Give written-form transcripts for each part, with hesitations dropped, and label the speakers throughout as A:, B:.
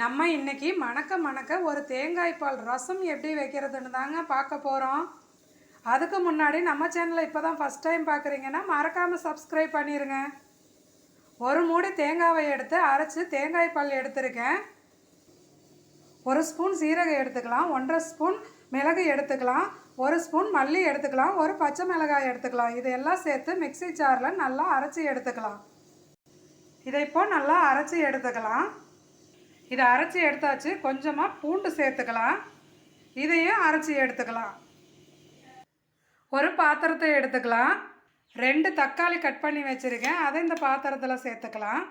A: நம்ம இன்னைக்கு மணக்க மணக்க ஒரு தேங்காய் பால் ரசம் எப்படி வைக்கிறதுன்னு தாங்க பார்க்க போகிறோம். அதுக்கு முன்னாடி நம்ம சேனலை இப்போ தான் ஃபஸ்ட் டைம் பார்க்குறீங்கன்னா மறக்காமல் சப்ஸ்கிரைப் பண்ணிடுங்க. ஒரு மூடி தேங்காவை எடுத்து அரைச்சி தேங்காய் பால் எடுத்துருக்கேன். ஒரு ஸ்பூன் சீரகம் எடுத்துக்கலாம், 1.5 ஸ்பூன் மிளகு எடுத்துக்கலாம், 1 ஸ்பூன் மல்லி எடுத்துக்கலாம், ஒரு பச்சை மிளகாய் எடுத்துக்கலாம். இதையெல்லாம் சேர்த்து மிக்ஸி ஜாரில் நல்லா அரைச்சி எடுத்துக்கலாம். இதை இப்போ நல்லா அரைச்சி எடுத்துக்கலாம். இதை அரைச்சி எடுத்தாச்சு. கொஞ்சமாக பூண்டு சேர்த்துக்கலாம். இதையும் அரைச்சி எடுத்துக்கலாம். ஒரு பாத்திரத்தை எடுத்துக்கலாம். 2 தக்காளி கட் பண்ணி வச்சுருக்கேன், அதை இந்த பாத்திரத்தில் சேர்த்துக்கலாம்.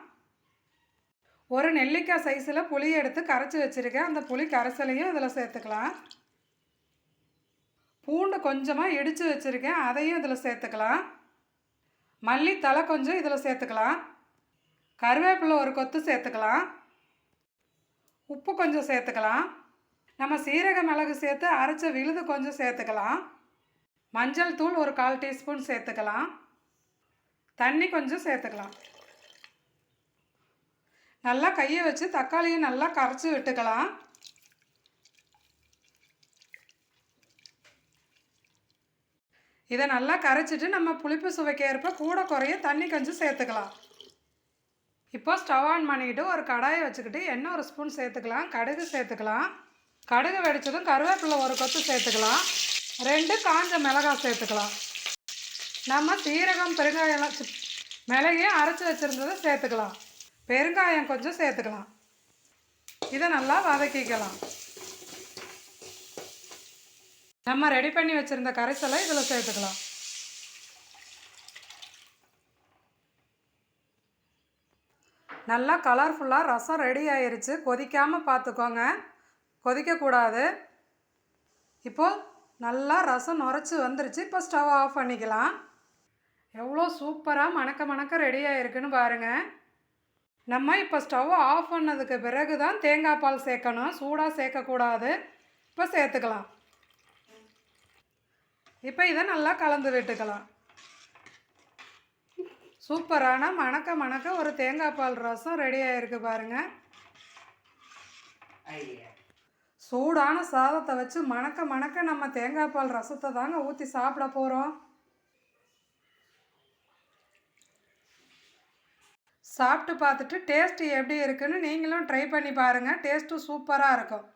A: ஒரு நெல்லிக்காய் சைஸில் புளி எடுத்து கரைச்சி வச்சுருக்கேன், அந்த புளி கரைசலையும் இதில் சேர்த்துக்கலாம். பூண்டு கொஞ்சமாக இடித்து வச்சுருக்கேன், அதையும் இதில் சேர்த்துக்கலாம். மல்லி தலை கொஞ்சம் இதில் சேர்த்துக்கலாம். கருவேப்பிலை ஒரு கொத்து சேர்த்துக்கலாம். உப்பு கொஞ்சம் சேர்த்துக்கலாம். நம்ம சீரக மிளகு சேர்த்து அரைச்ச விழுது கொஞ்சம் சேர்த்துக்கலாம். மஞ்சள் தூள் ஒரு 1/4 டீஸ்பூன் சேர்த்துக்கலாம். தண்ணி கொஞ்சம் சேர்த்துக்கலாம். நல்லா கையை வச்சு தக்காளியை நல்லா கரைச்சி விட்டுக்கலாம். இதை நல்லா கரைச்சிட்டு நம்ம புளிப்பு சுவைக்கு ஏற்ப கூட குறைய தண்ணி கொஞ்சம் சேர்த்துக்கலாம். இப்போ ஸ்டவ் ஆன் பண்ணிக்கிட்டு ஒரு கடாயை வச்சுக்கிட்டு எண்ணெய் 1 ஸ்பூன் சேர்த்துக்கலாம். கடுகு சேர்த்துக்கலாம். கடுகு வெடித்ததும் கருவேப்பிலை ஒரு கொத்து சேர்த்துக்கலாம். 2 காஞ்ச மிளகாய் சேர்த்துக்கலாம். நம்ம சீரகம் பெருங்காயம் மிளகையும் அரைச்சி வச்சுருந்ததை சேர்த்துக்கலாம். பெருங்காயம் கொஞ்சம் சேர்த்துக்கலாம். இதை நல்லா வதக்கிக்கலாம். நம்ம ரெடி பண்ணி வச்சுருந்த கரைசலை இதில் சேர்த்துக்கலாம். நல்லா கலர்ஃபுல்லாக ரசம் ரெடி ஆயிருச்சு. கொதிக்காமல் பார்த்துக்கோங்க, கொதிக்கக்கூடாது. இப்போது நல்லா ரசம் நுரைச்சி வந்துருச்சு. இப்போ ஸ்டவ் ஆஃப் பண்ணிக்கலாம். எவ்வளோ சூப்பராக மணக்க மணக்க ரெடி ஆகிருக்குன்னு பாருங்கள். நம்ம இப்போ ஸ்டவ் ஆஃப் பண்ணதுக்கு பிறகு தான் தேங்காய் பால் சேர்க்கணும், சூடாக சேர்க்கக்கூடாது. இப்போ சேர்த்துக்கலாம். இப்போ இதை நல்லா கலந்து விட்டுக்கலாம். சூப்பரான மணக்க மணக்க ஒரு தேங்காய் பால் ரசம் ரெடி ஆகிருக்கு பாருங்கள். சூடான சாதத்தை வச்சு மணக்க மணக்க நம்ம தேங்காய் பால் ரசத்தை தாங்க ஊற்றி சாப்பிட போகிறோம். சாப்பிட்டு பார்த்துட்டு டேஸ்ட்டு எப்படி இருக்குன்னு நீங்களும் ட்ரை பண்ணி பாருங்கள். டேஸ்ட்டு சூப்பராக இருக்கும்.